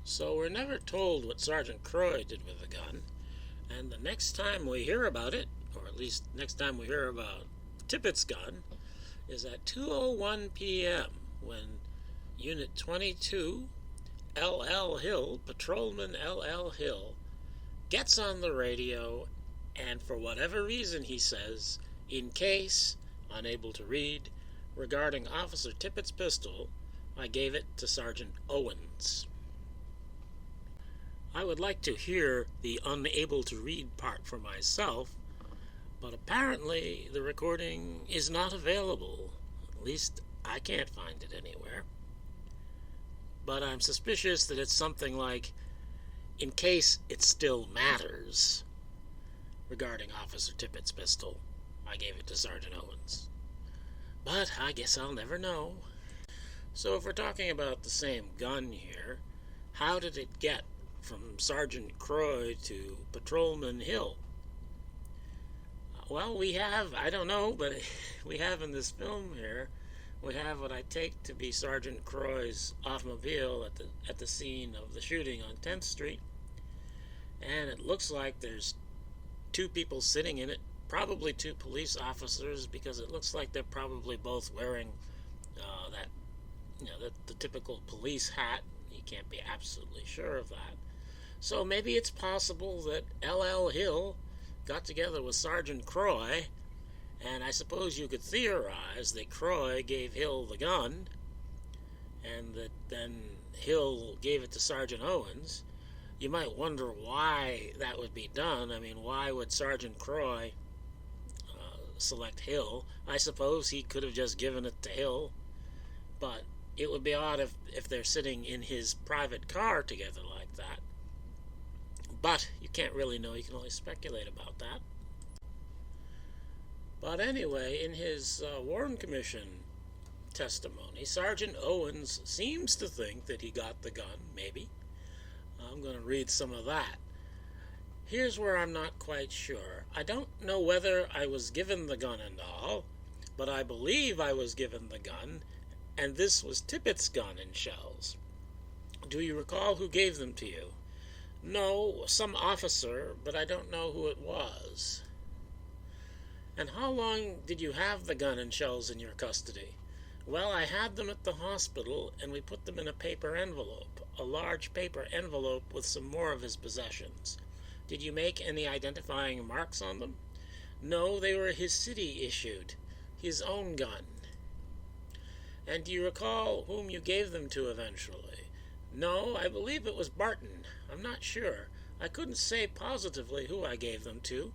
So we're never told what Sergeant Croy did with the gun, and the next time we hear about it, or at least next time we hear about Tippit's gun, is at 2:01 p.m. when Unit 22, L.L. Hill, Patrolman L.L. Hill, gets on the radio, and for whatever reason he says, in case, unable to read, regarding Officer Tippit's pistol, I gave it to Sergeant Owens. I would like to hear the unable to read part for myself, but apparently the recording is not available. At least I can't find it anywhere. But I'm suspicious that it's something like, in case it still matters, regarding Officer Tippit's pistol, I gave it to Sergeant Owens. But I guess I'll never know. So if we're talking about the same gun here, how did it get from Sergeant Croy to Patrolman Hill? Well, we have, I don't know, but we have in this film here, we have what I take to be Sergeant Croy's automobile at the scene of the shooting on 10th Street. And it looks like there's two people sitting in it, probably two police officers, because it looks like they're probably both wearing the typical police hat. You can't be absolutely sure of that. So maybe it's possible that L.L. Hill got together with Sergeant Croy, and I suppose you could theorize that Croy gave Hill the gun, and that then Hill gave it to Sergeant Owens. You might wonder why that would be done. I mean, why would Sergeant Croy select Hill? I suppose he could have just given it to Hill, but it would be odd if they're sitting in his private car together like that. But you can't really know. You can only speculate about that. But anyway, in his Warren Commission testimony, Sergeant Owens seems to think that he got the gun, maybe. I'm going to read some of that. Here's where I'm not quite sure. I don't know whether I was given the gun and all, but I believe I was given the gun, and this was Tippit's gun and shells. Do you recall who gave them to you? No, some officer, but I don't know who it was. And how long did you have the gun and shells in your custody? Well, I had them at the hospital, and we put them in a paper envelope, a large paper envelope with some more of his possessions. Did you make any identifying marks on them? No, they were his city issued, his own gun. And do you recall whom you gave them to eventually? No, I believe it was Barton. I'm not sure. I couldn't say positively who I gave them to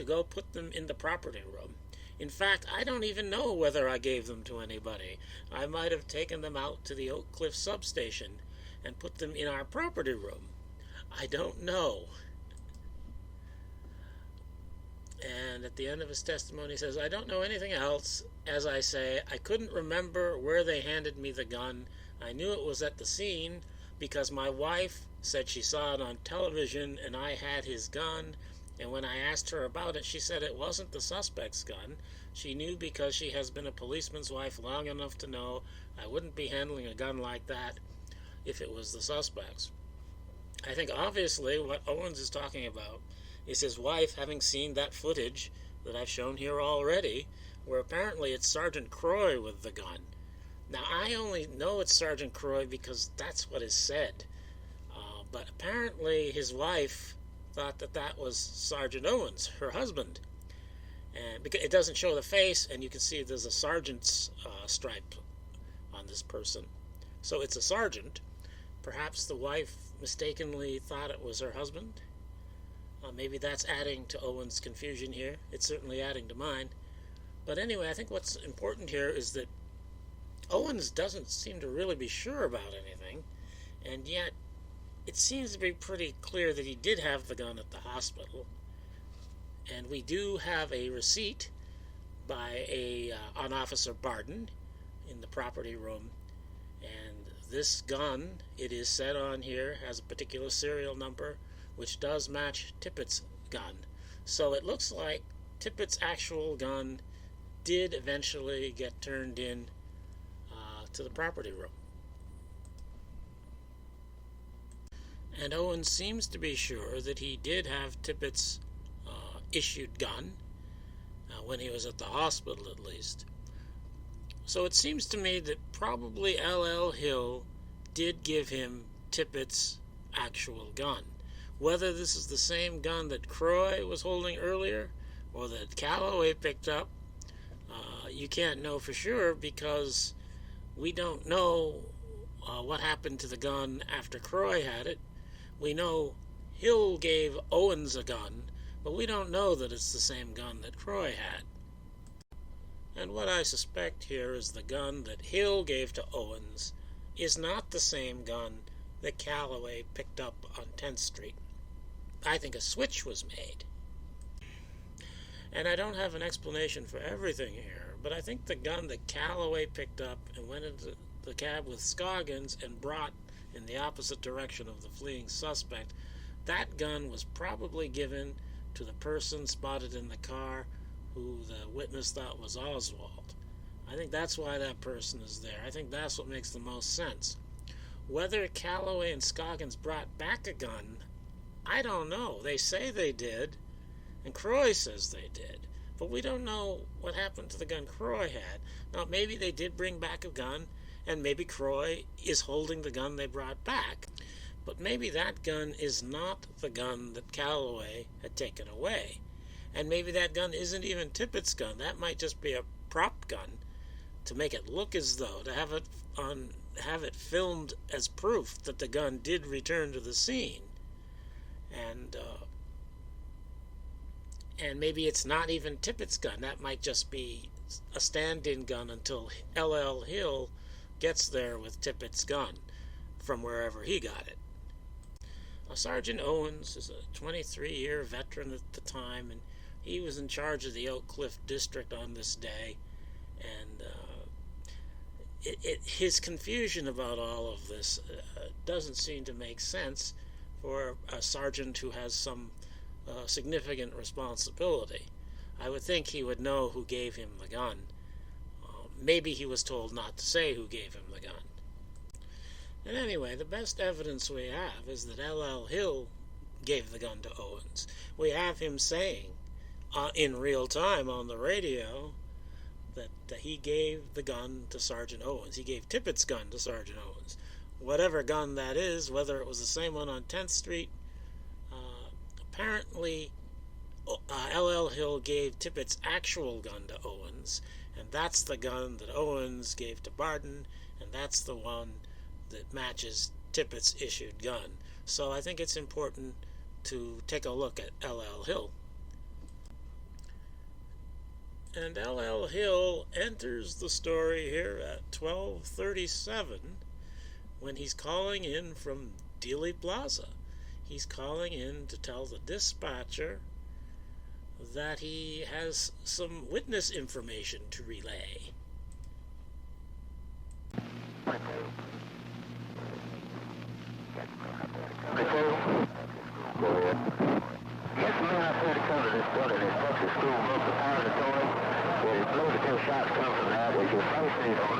go put them in the property room. In fact, I don't even know whether I gave them to anybody. I might have taken them out to the Oak Cliff substation and put them in our property room. I don't know. And at the end of his testimony, he says, I don't know anything else. As I say, I couldn't remember where they handed me the gun. I knew it was at the scene because my wife said she saw it on television and I had his gun. And when I asked her about it, she said it wasn't the suspect's gun. She knew because she has been a policeman's wife long enough to know I wouldn't be handling a gun like that if it was the suspect's. I think obviously what Owens is talking about is his wife having seen that footage that I've shown here already, where apparently it's Sergeant Croy with the gun. Now, I only know it's Sergeant Croy because that's what is said. But apparently his wife thought that was Sergeant Owens, her husband. And because it doesn't show the face, and you can see there's a sergeant's stripe on this person. So it's a sergeant. Perhaps the wife mistakenly thought it was her husband. Maybe that's adding to Owen's confusion here. It's certainly adding to mine. But anyway, I think what's important here is that Owens doesn't seem to really be sure about anything, and yet it seems to be pretty clear that he did have the gun at the hospital. And we do have a receipt by an Officer Barden in the property room. And this gun, it is said on here, has a particular serial number, which does match Tippit's gun. So it looks like Tippit's actual gun did eventually get turned in to the property room. And Owens seems to be sure that he did have Tippit's issued gun, when he was at the hospital at least. So it seems to me that probably L.L. Hill did give him Tippit's actual gun. Whether this is the same gun that Croy was holding earlier or that Calloway picked up, you can't know for sure, because we don't know what happened to the gun after Croy had it. We know Hill gave Owens a gun, but we don't know that it's the same gun that Croy had. And what I suspect here is the gun that Hill gave to Owens is not the same gun that Calloway picked up on 10th Street. I think a switch was made. And I don't have an explanation for everything here, but I think the gun that Calloway picked up and went into the cab with Scoggins and brought in the opposite direction of the fleeing suspect, that gun was probably given to the person spotted in the car who the witness thought was Oswald. I think that's why that person is there. I think that's what makes the most sense. Whether Calloway and Scoggins brought back a gun, I don't know. They say they did, and Croy says they did, but we don't know what happened to the gun Croy had. Now, maybe they did bring back a gun, and maybe Croy is holding the gun they brought back, but maybe that gun is not the gun that Calloway had taken away, and maybe that gun isn't even Tippit's gun. That might just be a prop gun to make it look as though, to have it filmed as proof that the gun did return to the scene. And maybe it's not even Tippit's gun. That might just be a stand-in gun until L.L. Hill gets there with Tippit's gun from wherever he got it. Sergeant Owens is a 23-year veteran at the time, and he was in charge of the Oak Cliff District on this day. And his confusion about all of this doesn't seem to make sense for a sergeant who has some significant responsibility. I would think he would know who gave him the gun. Maybe he was told not to say who gave him the gun. And anyway, the best evidence we have is that L.L. Hill gave the gun to Owens. We have him saying in real time on the radio that he gave the gun to Sergeant Owens. He gave Tippit's gun to Sergeant Owens. Whatever gun that is, whether it was the same one on 10th Street, apparently L.L. Hill gave Tippit's actual gun to Owens, and that's the gun that Owens gave to Barton, and that's the one that matches Tippit's issued gun. So I think it's important to take a look at L.L. Hill. And L.L. Hill enters the story here at 12:37 when he's calling in from Dealey Plaza. He's calling in to tell the dispatcher that he has some witness information to relay. Yes, man, I tried to come to this building. It's supposed to school broke the power of the toilet. There's no to 10 shots come from that. As you're posted on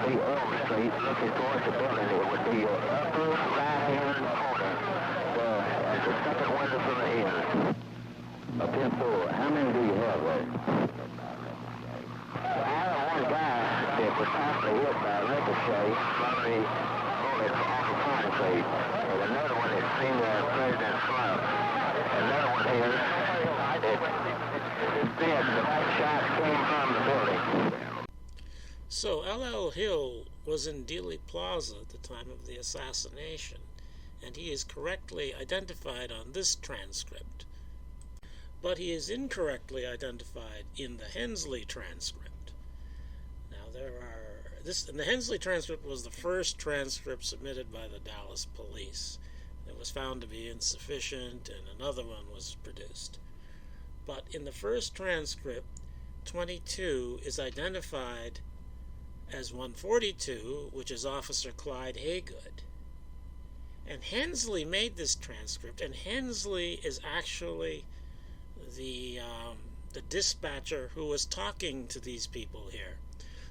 the Elm Street looking towards the building, it would be your upper right-hand corner. There's a second window from the end. A 10-4. How many do you have there? I have one guy that was possibly hit by a ricochet from the bullet off of Pine Street. And another one that seen President Slump. Another one here that said the shots came from the building. So L.L. Hill was in Dealey Plaza at the time of the assassination, and he is correctly identified on this transcript. But he is incorrectly identified in the Hensley transcript. Now and the Hensley transcript was the first transcript submitted by the Dallas police. It was found to be insufficient, and another one was produced. But in the first transcript, 22 is identified as 142, which is Officer Clyde Haygood. And Hensley made this transcript, and Hensley is actually the dispatcher who was talking to these people here.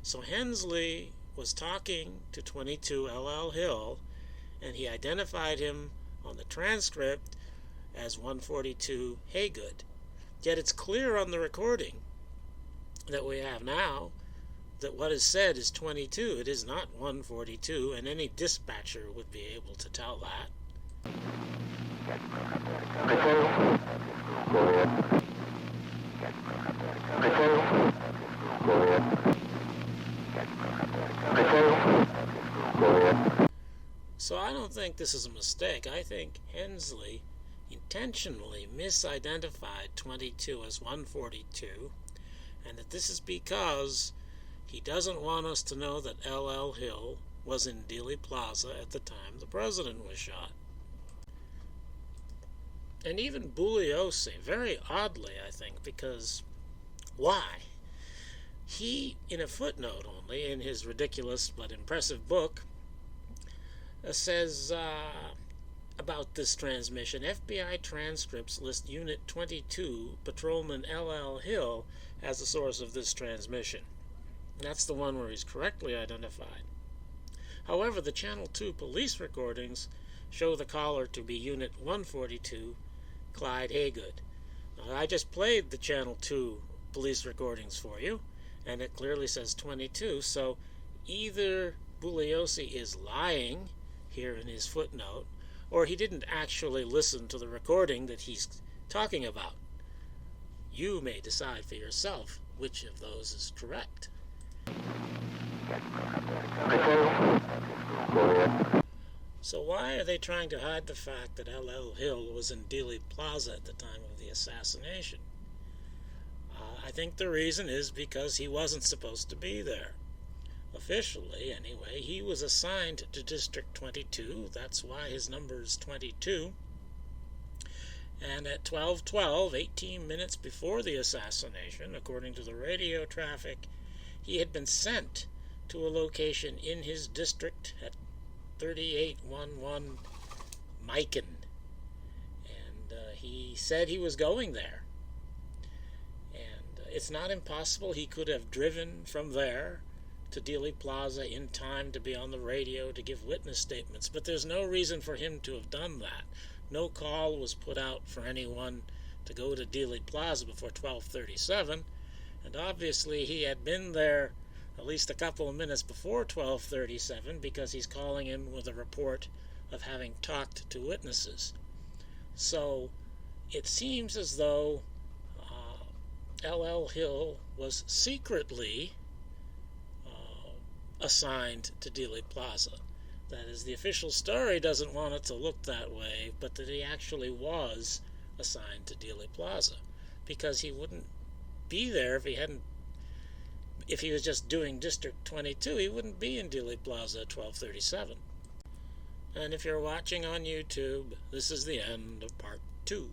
So Hensley was talking to 22 L.L. Hill, and he identified him on the transcript as 142 Haygood. Yet it's clear on the recording that we have now that what is said is 22. It is not 142, and any dispatcher would be able to tell that. So I don't think this is a mistake. I think Hensley intentionally misidentified 22 as 142, and that this is because he doesn't want us to know that L.L. Hill was in Dealey Plaza at the time the president was shot. And even Bugliosi, very oddly, I think, because why? He, in a footnote only, in his ridiculous but impressive book, says about this transmission, FBI transcripts list Unit 22, Patrolman L.L. Hill, as the source of this transmission. That's the one where he's correctly identified. However, the Channel 2 police recordings show the caller to be Unit 142, Clyde Haygood. Now, I just played the Channel 2 police recordings for you, and it clearly says 22, so either Bugliosi is lying here in his footnote, or he didn't actually listen to the recording that he's talking about. You may decide for yourself which of those is correct. So why are they trying to hide the fact that L.L. Hill was in Dealey Plaza at the time of the assassination? I think the reason is because he wasn't supposed to be there. Officially, anyway, he was assigned to District 22. That's why his number is 22. And at 12:12, 18 minutes before the assassination, according to the radio traffic, he had been sent to a location in his district at 3811 Mikan. And he said he was going there. And it's not impossible he could have driven from there to Dealey Plaza in time to be on the radio to give witness statements, but there's no reason for him to have done that. No call was put out for anyone to go to Dealey Plaza before 12:37, and obviously he had been there at least a couple of minutes before 12:37 because he's calling in with a report of having talked to witnesses. So it seems as though L.L. Hill was secretly assigned to Dealey Plaza. That is, the official story doesn't want it to look that way, but that he actually was assigned to Dealey Plaza, because he wouldn't be there if he was just doing District 22, he wouldn't be in Dealey Plaza at 12:37. And if you're watching on YouTube, this is the end of part 2.